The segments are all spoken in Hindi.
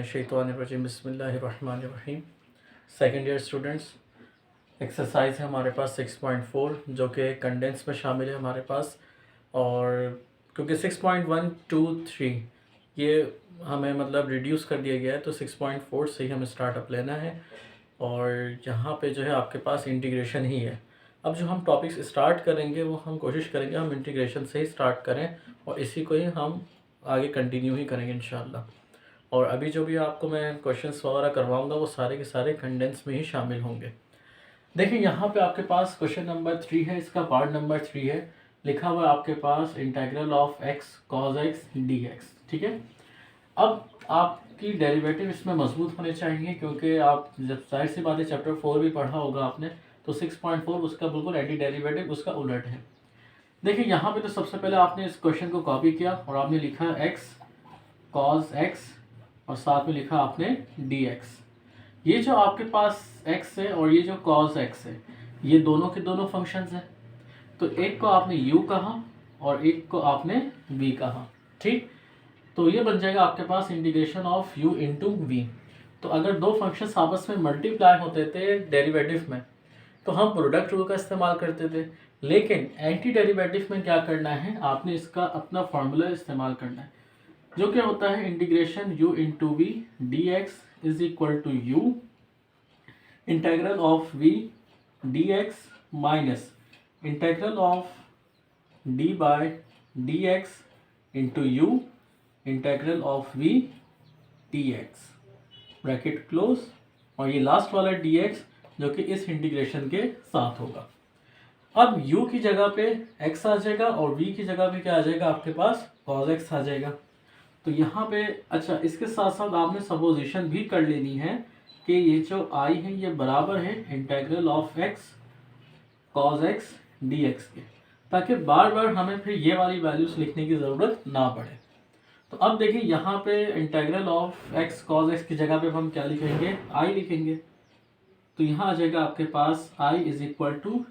मिनश्शैतानिर्रजीम बिस्मिल्लाहिर्रहमानिर्रहीम। सेकेंड ईयर स्टूडेंट्स, एक्सरसाइज है हमारे पास 6.4 जो कि कंडेंस में शामिल है हमारे पास। और क्योंकि 6.1, 2, 3 ये हमें मतलब रिड्यूस कर दिया गया है, तो 6.4 से ही हमें स्टार्टअप लेना है। और यहाँ पे जो है आपके पास इंटीग्रेशन ही है। अब जो हम टॉपिक्स स्टार्ट करेंगे वो हम कोशिश करेंगे हम इंटीग्रेशन से ही स्टार्ट करें और इसी को ही हम आगे कंटिन्यू ही करेंगे इंशाल्लाह। और अभी जो भी आपको मैं क्वेश्चंस वगैरह करवाऊंगा वो सारे के सारे कंडेंस में ही शामिल होंगे। देखिए यहाँ पे आपके पास क्वेश्चन नंबर 3 है, इसका पार्ट नंबर 3 है। लिखा हुआ है आपके पास integral of x cos x d x. ठीक है, अब आपकी डेरिवेटिव इसमें मजबूत होने चाहिए, क्योंकि आप जब जाहिर सी बात है चैप्टर 4 भी पढ़ा होगा आपने, तो 6.4 उसका बिल्कुल एंटी डेरिवेटिव उसका उलट है। देखिए यहाँ पे तो सबसे पहले आपने इस क्वेश्चन को कॉपी किया और आपने लिखा एक्स कॉज एक्स और साथ में लिखा आपने डी एक्स। ये जो आपके पास x है और ये जो cos x है, ये दोनों के दोनों फंक्शंस हैं। तो एक को आपने u कहा और एक को आपने v कहा। ठीक, तो ये बन जाएगा आपके पास integration of u into v. तो अगर दो फंक्शंस आपस में मल्टीप्लाई होते थे डेरिवेटिव में तो हम प्रोडक्ट रूल का इस्तेमाल करते थे, लेकिन एंटी डेरिवेटिव में क्या करना है, आपने इसका अपना फॉर्मूला इस्तेमाल करना है, जो क्या होता है integration u into v d x is equal to u integral of v d x minus integral of d by d x into u integral of v d x bracket close. और ये लास्ट वाला dx जो कि इस इंटीग्रेशन के साथ होगा। अब u की जगह पे x आ जाएगा और v की जगह पे क्या आ जाएगा, आपके पास cos x आ जाएगा। तो यहाँ पे अच्छा, इसके साथ साथ आपने सपोजिशन भी कर लेनी है कि ये जो i है ये बराबर है integral of x cos x dx के, ताकि बार बार हमें फिर ये वाली वैल्यूज लिखने की ज़रूरत ना पड़े। तो अब देखिए यहाँ पे integral of x cos x की जगह पे हम क्या लिखेंगे, i लिखेंगे। तो यहाँ आ जाएगा आपके पास i इज इक्वल टू,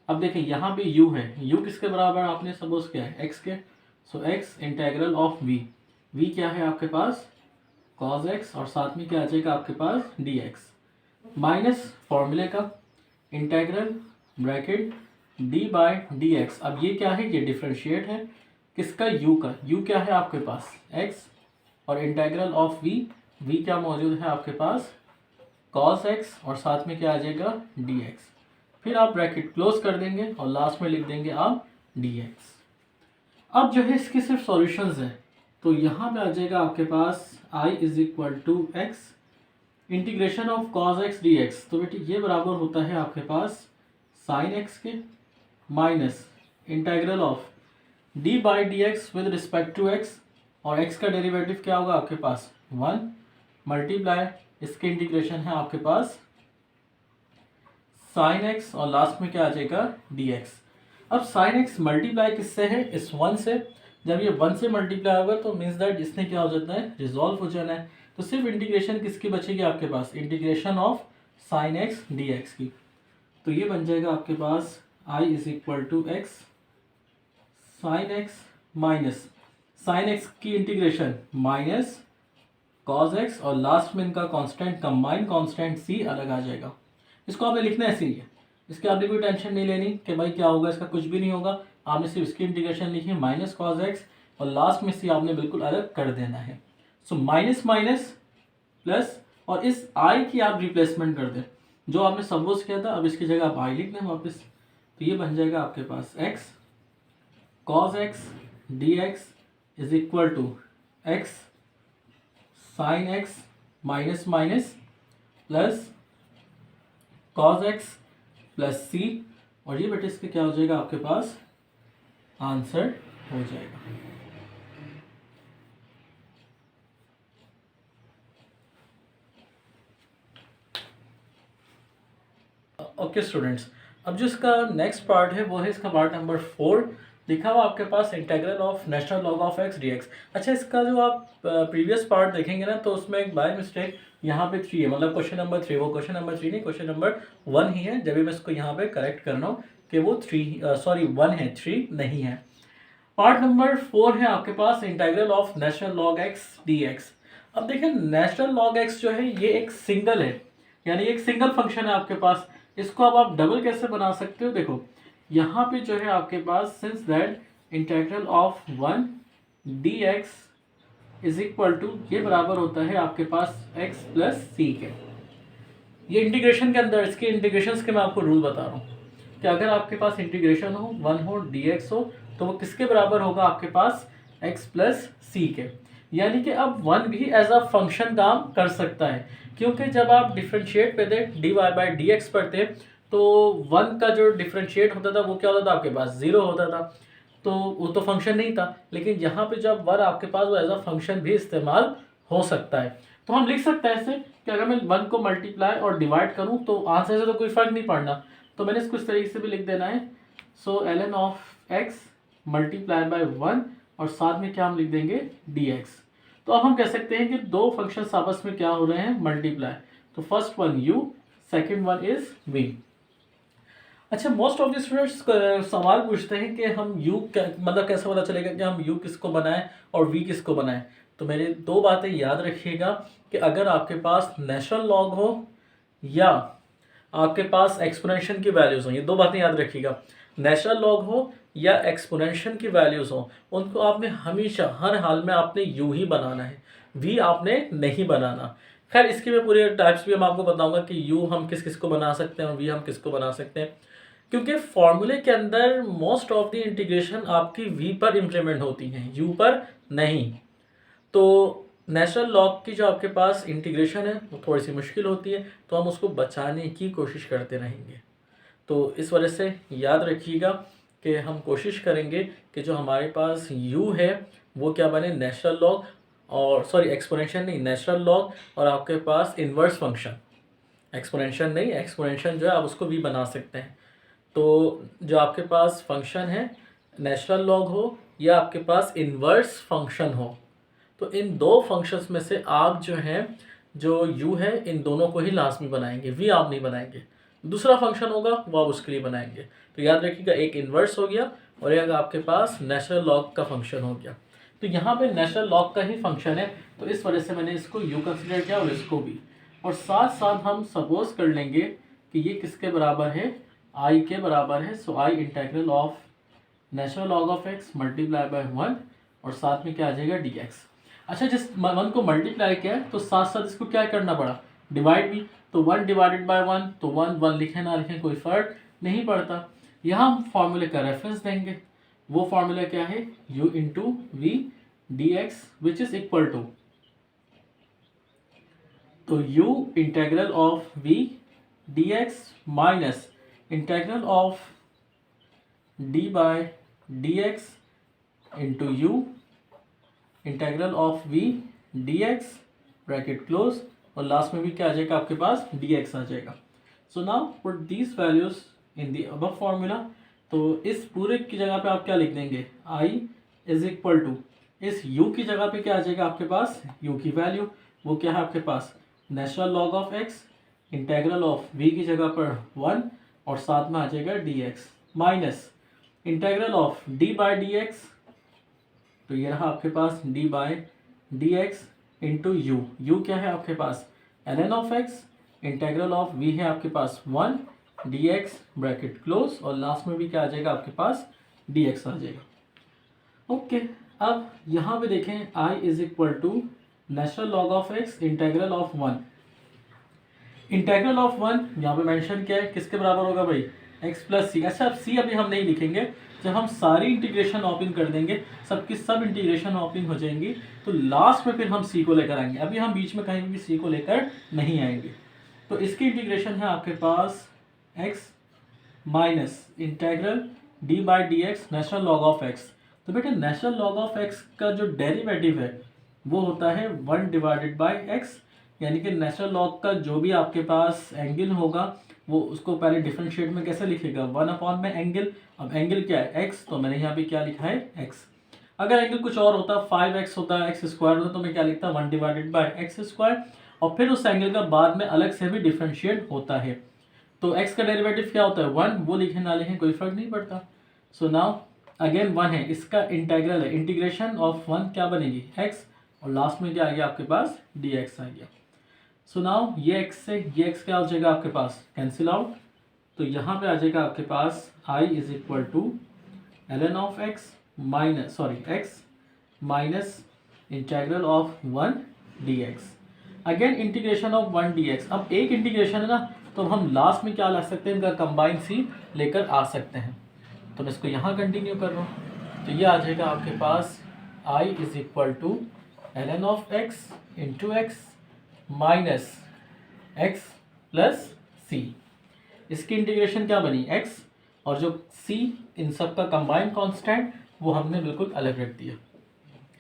अब देखिए यहाँ पे u है, u किसके बराबर आपने सपोज किया है, x के। सो x इंटीग्रल ऑफ v क्या है आपके पास cos x और साथ में क्या आ जाएगा आपके पास dx माइनस फॉर्मूले का integral bracket d by dx। अब ये क्या है, ये डिफरेंशिएट है किसका, u का। u क्या है आपके पास x और इंटीग्रल ऑफ v क्या मौजूद है आपके पास cos x और साथ में क्या आ जाएगा dx। फिर आप ब्रैकेट क्लोज कर देंगे और लास्ट में लिख देंगे आप dx। अब जो है इसके सिर्फ सॉल्यूशंस हैं, तो यहाँ पे आ जाएगा आपके पास i is equal to x integration of cos x dx। तो बेटी ये बराबर होता है आपके पास sin x के minus integral of d by d x with respect to x, और x का डेरिवेटिव क्या होगा आपके पास 1 मल्टीप्लाई इसके इंटीग्रेशन है आपके पास sin x और लास्ट में क्या आ जाएगा dx। अब sin x मल्टीप्लाई किससे है, इस 1 से। जब ये 1 से मल्टीप्लाई होगा तो मीन्स दैट इसने क्या हो जाता है, रिजॉल्व हो जाना है। तो सिर्फ इंटीग्रेशन किसकी बचेगी आपके पास, integration of sin x dx की। तो ये बन जाएगा आपके पास i is equal to x sine x minus sine x की इंटीग्रेशन माइनस cos x और लास्ट में इनका कांस्टेंट कंबाइन कांस्टेंट c अलग आ जाएगा। इसको आपने लिखना ऐसे ही है, इसके आपने कोई टेंशन नहीं लेनी कि भाई क्या होगा, इसका कुछ भी नहीं होगा। आपने सिर्फ इसकी इंटीग्रेशन लिखी है माइनस cos x और लास्ट में c आपने बिल्कुल अलग कर देना है। सो माइनस माइनस प्लस और इस i की आप रिप्लेसमेंट कर दें जो आपने सपोज किया था, अब इसकी जगह आप i लिख दें वापस। तो ये बन जाएगा आपके पास x cos x dx is equal to x sin x minus minus plus cos x plus c, और ये बेटे इसके क्या हो जाएगा आपके पास आंसर हो जाएगा। ओके स्टूडेंट्स, अब जो इसका नेक्स्ट पार्ट है वो है इसका पार्ट नंबर 4। लिखा हुआ आपके पास integral of natural log of x dx। अच्छा, इसका जो आप प्रीवियस पार्ट देखेंगे ना तो उसमें एक बाय मिस्टेक यहाँ पे 3 है, मतलब क्वेश्चन नंबर 3, वो क्वेश्चन नंबर 3 नहीं, क्वेश्चन नंबर 1 ही है। जब भी मैं इसको यहाँ पे करेक्ट कर रहा हूँ कि वो 1 है, 3 नहीं है। पार्ट नंबर 4 है आपके पास integral of natural log x dx। अब देखिए नेचुरल लॉग एक्स जो है ये एक सिंगल है, यानी एक सिंगल फंक्शन है आपके पास। इसको अब आप डबल कैसे बना सकते हो, देखो यहाँ पे जो है आपके पास since that integral of 1 dx is equal to, ये बराबर होता है आपके पास x प्लस सी के। ये इंटीग्रेशन के अंदर, इसके इंटीग्रेशन के मैं आपको रूल बता रहा हूँ कि अगर आपके पास इंटीग्रेशन हो 1 हो dx हो तो वो किसके बराबर होगा आपके पास x प्लस सी के। यानी कि अब 1 भी एज अ फंक्शन काम कर सकता है, क्योंकि जब आप डिफ्रेंशिएट पे थे dy बाई डी एक्स पर थे तो 1 का जो डिफ्रेंशिएट होता था वो क्या होता था आपके पास 0 होता था, तो वो तो फंक्शन नहीं था। लेकिन यहाँ पे जब 1 आपके पास वो एज अ फंक्शन भी इस्तेमाल हो सकता है। तो हम लिख सकते हैं ऐसे कि अगर मैं 1 को मल्टीप्लाई और डिवाइड करूँ तो आंसर से तो कोई फर्क नहीं पड़ना, तो मैंने इसको इस तरीके से भी लिख देना है। सो ln of x multiply by 1 और साथ में क्या हम लिख देंगे dx। तो अब हम कह सकते हैं कि दो फंक्शंस आपस में क्या हो रहे हैं, मल्टीप्लाई। तो first one u, second one is v। अच्छा, मोस्ट ऑफ द स्टूडेंट्स सवाल पूछते हैं कि हम u मतलब कैसे पता चलेगा कि हम u किसको बनाएं और v किसको बनाएं। तो मेरे दो बातें याद रखिएगा कि अगर आपके पास नेचुरल लॉग हो या आपके पास एक्सपोनेंशियल की वैल्यूज़ हो, ये दो बातें याद रखिएगा, नेचुरल लॉग हो या एक्सपोनेंशियल की वैल्यूज़ हो, उनको आपने हमेशा हर हाल में आपने यू ही बनाना है, वी आपने नहीं बनाना। खैर इसके मैं पूरे टाइप्स भी हम आपको बताऊंगा कि यू हम किस किस को बना सकते हैं और वी हम किसको बना सकते हैं, क्योंकि फॉर्मूले के अंदर मोस्ट ऑफ द इंटीग्रेशन आपकी वी पर इम्प्लीमेंट होती हैं, यू पर नहीं। तो नेचुरल लॉग की जो आपके पास इंटीग्रेशन है वो थोड़ी सी मुश्किल होती है, तो हम उसको बचाने की कोशिश करते रहेंगे। तो इस वजह से याद रखिएगा कि हम कोशिश करेंगे कि जो हमारे पास u है वो क्या बने, नेचुरल लॉग, और सॉरी एक्सपोनेंशियल नहीं, नेचुरल लॉग और आपके पास इन्वर्स फंक्शन, एक्सपोनेंशियल नहीं, एक्सपोनेंशियल जो है आप उसको भी बना सकते हैं। तो जो आपके पास फंक्शन है नेचुरल लॉग हो या आपके पास इन्वर्स फंक्शन हो, तो इन दो फंक्शंस में से आप जो हैं, जो u है इन दोनों को ही लाजमी बनाएंगे, v आप नहीं बनाएंगे। दूसरा फंक्शन होगा वो आप उसके लिए बनाएंगे। तो याद रखिएगा एक इन्वर्स हो गया और एक आपके पास नेचुरल लॉग का फंक्शन हो गया। तो यहाँ पे नेचुरल लॉग का ही फंक्शन है, तो इस वजह से मैंने इसको u कंसिडर किया और इसको भी। और साथ साथ हम सपोज कर लेंगे कि ये किसके बराबर है, i के बराबर है। So i integral of natural log of x multiply by 1 और साथ में क्या आ जाएगा dx। अच्छा, जिस 1 को मल्टीप्लाई किया है तो साथ साथ इसको क्या करना पड़ा, डिवाइड भी। तो 1 डिवाइडेड बाय 1, तो 1 1 लिखें ना लिखें कोई फर्क नहीं पड़ता। यहाँ हम फॉर्मूले का रेफरेंस देंगे, वो फॉर्मूला क्या है, u into v d x which is equal to, तो u integral of v d x minus integral of d by d x into u integral of v dx bracket close, और लास्ट में भी क्या आ जाएगा आपके पास dx आ जाएगा। So now put these values in the above formula. तो इस पूरे की जगह पे आप क्या लिख देंगे, i इज इक्वल टू, इस u की जगह पे क्या आ जाएगा आपके पास, u की वैल्यू वो क्या है आपके पास natural log of x, integral of v की जगह पर 1 और साथ में आ जाएगा dx minus integral of d by d x, तो ये रहा आपके पास d by d x into you, you क्या है आपके पास ln of x, integral of v है आपके पास 1 dx ब्रैकेट क्लोज, और लास्ट में भी क्या आ जाएगा आपके पास dx आ जाएगा। ओके, अब यहाँ पे देखें i is equal to natural log of x integral of 1, integral of 1 यहाँ पे मेंशन क्या है, किसके बराबर होगा भाई, x प्लस सी। अच्छा, अब c अभी हम नहीं लिखेंगे, जब हम सारी इंटीग्रेशन ओपन कर देंगे, सबकी सब इंटीग्रेशन ओपन हो जाएंगी, तो लास्ट में फिर हम c को लेकर आएंगे। अभी हम बीच में कहीं भी c को लेकर नहीं आएंगे। तो इसकी इंटीग्रेशन है आपके पास x minus integral d by d x natural log of x। तो बेटे नेचुरल लॉग ऑफ x का जो डेरिवेटिव है वो होता है 1 डिवाइडेड बाई x, यानी कि नेचुरल लॉग का जो भी आपके पास एंगल होगा वो उसको पहले डिफरेंशिएट में कैसे लिखेगा, 1 अपॉन में एंगल। अब एंगल क्या है x, तो मैंने यहाँ पे क्या लिखा है x। अगर एंगल कुछ और होता 5x होता x स्क्वायर होता तो मैं क्या लिखता 1 डिवाइडेड बाई एक्स स्क्वायर, और फिर उस एंगल का बाद में अलग से भी डिफरेंशिएट होता है। तो x का डेरिवेटिव क्या होता है 1, वो लिखें ना लिखें कोई फर्क नहीं पड़ता। सो नाउ अगेन 1 है, इसका इंटेग्रल है, इंटीग्रेशन ऑफ 1 क्या बनेगी x, और लास्ट में क्या आ गया आपके पास dx आ गया। सो नाउ ये x से ये x क्या हो जाएगा आपके पास कैंसिल आउट, तो यहाँ पे आ जाएगा आपके पास I is equal to ln of x minus x minus integral of 1 dx। Again integration of 1 dx। अब एक इंटीग्रेशन है ना, तो हम लास्ट में क्या ला सकते हैं, इनका कंबाइन सी लेकर आ सकते हैं। तो मैं इसको यहाँ कंटिन्यू कर रहा हूँ, तो ये आ जाएगा आपके पास I is equal to ln of x into x minus x plus c. इसकी इंटीग्रेशन क्या बनी x, और जो c इन सब का कंबाइंड कांस्टेंट वो हमने बिल्कुल अलग रख दिया।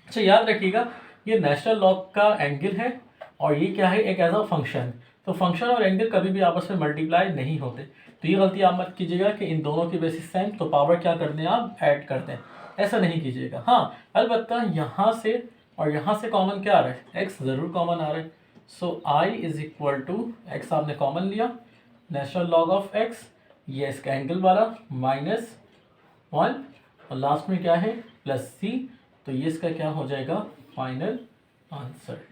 अच्छा याद रखिएगा ये नेचुरल लॉग का एंगल है और ये क्या है एक एज अ फंक्शन। तो फंक्शन और एंगल कभी भी आपस में मल्टीप्लाई नहीं होते, तो ये गलती आप मत कीजिएगा कि इन दोनों की बेसिस सेम तो पावर क्या करते हैं आप ऐड करते हैं, ऐसा नहीं कीजिएगा। हाँ अलबत्ता यहाँ से और यहाँ से कॉमन क्या आ रहा है, x ज़रूर कॉमन आ रहा है। So I is equal to x आपने कॉमन लिया, नेचुरल लॉग ऑफ x, ये इसका एंगल वाला माइनस 1 और लास्ट में क्या है प्लस c, तो ये इसका क्या हो जाएगा final answer.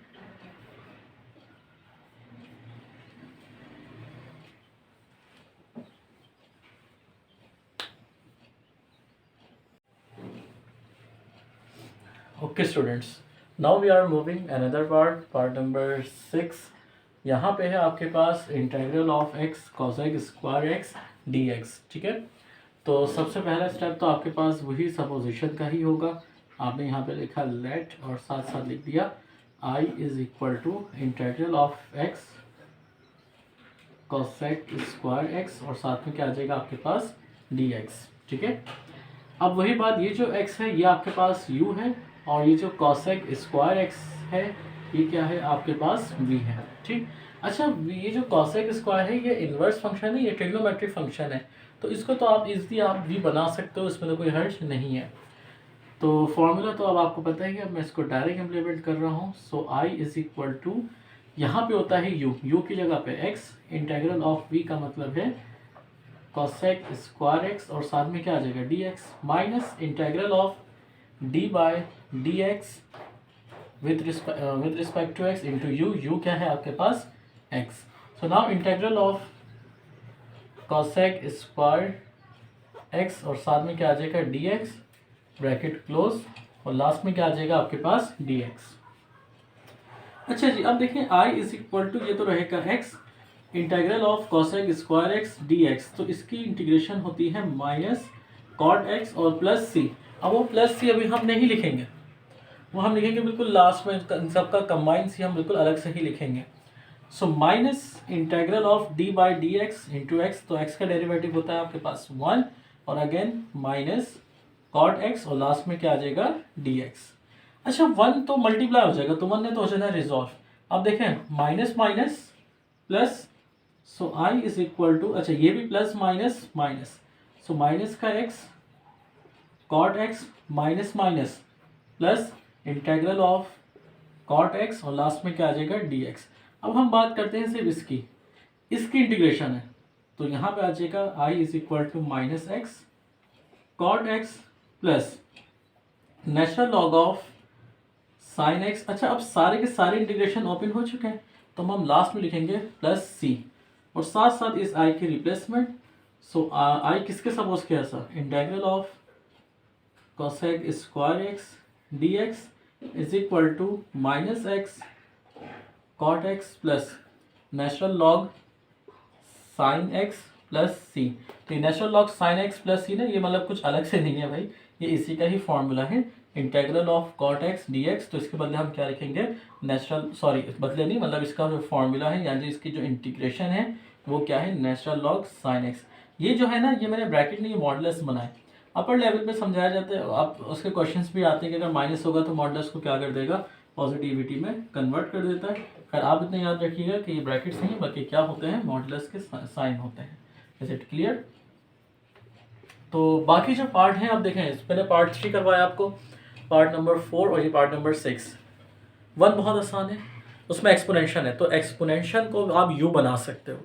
Okay students, now we are moving another part number 6। यहाँ पे है आपके पास integral of x cosec square x dx। ठीक है, तो सबसे पहला स्टेप तो आपके पास वही सपोजिशन का ही होगा। आपने यहाँ पे लिखा लेट और साथ साथ लिख दिया I is equal to integral of x cosec square x और साथ में क्या आ जाएगा आपके पास dx। ठीक है, अब वही बात, ये जो x है ये आपके पास u है और ये जो cosec स्क्वायर x है ये क्या है आपके पास v है। ठीक, अच्छा ये जो cosec स्क्वायर है ये इन्वर्स फंक्शन है, ये ट्रिग्नोमेट्रिक फंक्शन है, तो इसको तो आप इजीली आप v बना सकते हो, इसमें तो कोई हर्ज नहीं है। तो फॉर्मूला तो अब आपको पता ही है, अब मैं इसको डायरेक्ट इम्प्लीमेंट कर रहा हूँ। सो I इज इक्वल टू यहाँ पे होता है u की जगह पे x, इंटीग्रल ऑफ v का मतलब है cosec स्क्वायर x और साथ में क्या आ जाएगा dx minus integral of d by dx with respect to x into u क्या है आपके पास x। So now integral of cosec square x और साथ में क्या आ जाएगा dx ब्रैकेट क्लोज और लास्ट में क्या आ जाएगा आपके पास dx। अच्छा जी, अब देखें I इज इक्वल टू ये तो रहेगा x integral of cosec square x dx, तो इसकी इंटीग्रेशन होती है माइनस cot x और प्लस c। अब वो प्लस c अभी हम नहीं लिखेंगे, वो हम लिखेंगे बिल्कुल लास्ट में, इन सबका कंबाइन सी हम बिल्कुल अलग से ही लिखेंगे। So minus integral of d by d x into x, तो x का डेरिवेटिव होता है आपके पास 1 और अगेन माइनस कॉट x और लास्ट में क्या आ जाएगा dx। अच्छा 1 तो मल्टीप्लाई हो जाएगा, तो 1 ने तो हो जाना रिजॉल्व। अब देखें minus minus plus, so I is equal to, अच्छा ये भी plus minus minus, so minus का x cot x minus minus plus integral of cot x और लास्ट में क्या आ जाएगा dx। अब हम बात करते हैं सिर्फ इसकी इंटीग्रेशन है, तो यहाँ पे आ जाएगा I is equal to minus x cot x plus natural log of sine x। अच्छा अब सारे के सारे इंटीग्रेशन ओपन हो चुके हैं, तो हम लास्ट में लिखेंगे प्लस c और साथ साथ इस I की रिप्लेसमेंट। सो I किसके सपोज किया sir, integral of cosec square x dx is equal to minus x cot x plus natural log sine x plus c। तो ये natural log sine x plus c ना, ये मतलब कुछ अलग से नहीं है भाई, ये इसी का ही फॉर्मूला है integral of cot x dx। तो इसके बदले हम क्या लिखेंगे बदले नहीं, मतलब इसका जो फॉर्मूला है यानी इसकी जो इंटीग्रेशन है वो क्या है नेचुरल लॉग साइन x। ये जो है ना, ये मैंने ब्रैकेट नहीं मॉडुलस बनाए, अपर लेवल पे समझाया जाता है, आप उसके क्वेश्चंस भी आते हैं कि अगर माइनस होगा तो मॉडुलस को क्या कर देगा पॉजिटिविटी में कन्वर्ट कर देता है। खैर आप इतना याद रखिएगा कि ये ब्रैकेट्स नहीं बल्कि क्या होते हैं मॉडुलस के साइन होते हैं। Is it clear? तो बाकी जो पार्ट हैं आप देखें, मैंने पार्ट 3 करवाया आपको, पार्ट नंबर 4 और ये पार्ट नंबर 6। 1 बहुत आसान है, उसमें एक्सपोनेंशियल है, तो एक्सपोनेंशियल को आप यू बना सकते हो।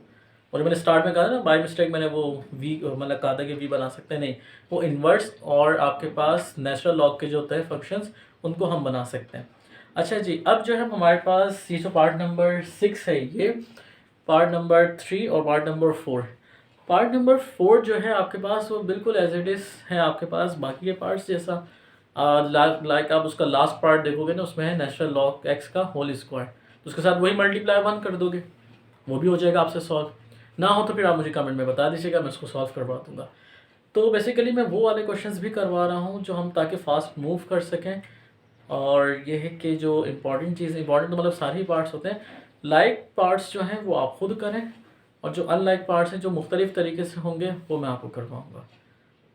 और मैंने स्टार्ट में कहा ना बाय मिस्टेक मैंने वो वी मतलब कहा था कि वी बना सकते हैं, नहीं, वो इन्वर्स और आपके पास नेचुरल लॉग के जो होते हैं फंक्शंस उनको हम बना सकते हैं। अच्छा जी, अब जो है हमारे पास ये जो पार्ट नंबर 6 है, ये पार्ट नंबर 3 और पार्ट नंबर 4। पार्ट नंबर 4 जो है आपके पास वो बिल्कुल एज इट इज़ है आपके पास बाकी के पार्ट्स जैसा। लाइक आप उसका लास्ट पार्ट देखोगे ना, उसमें है नेचुरल लॉग एक्स का होल स्क्वायर, तो उसके साथ वही मल्टीप्लाई 1 कर दोगे, वो भी हो जाएगा आपसे सॉल्व। ना हो तो फिर आप मुझे कमेंट में बता दीजिएगा, मैं उसको सॉल्व करवा दूंगा। तो बेसिकली मैं वो वाले क्वेश्चंस भी करवा रहा हूँ जो हम ताकि फास्ट मूव कर सकें। और ये है कि जो इम्पॉर्टेंट चीज़, इम्पॉर्टेंट तो मतलब सारे ही पार्ट्स होते हैं, लाइक पार्ट्स जो हैं वो आप खुद करें, और जो अनलाइक पार्ट्स हैं जो मुख्तलिफ़ तरीके से होंगे वो मैं आपको करवाऊँगा।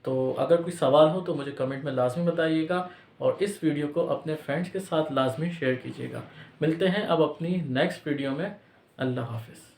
तो अगर कोई सवाल हो तो मुझे कमेंट में लाजमी बताइएगा, और इस वीडियो को अपने फ्रेंड्स के साथ लाजमी शेयर कीजिएगा। मिलते हैं अब अपनी नेक्स्ट वीडियो में। अल्लाह हाफ़िज़।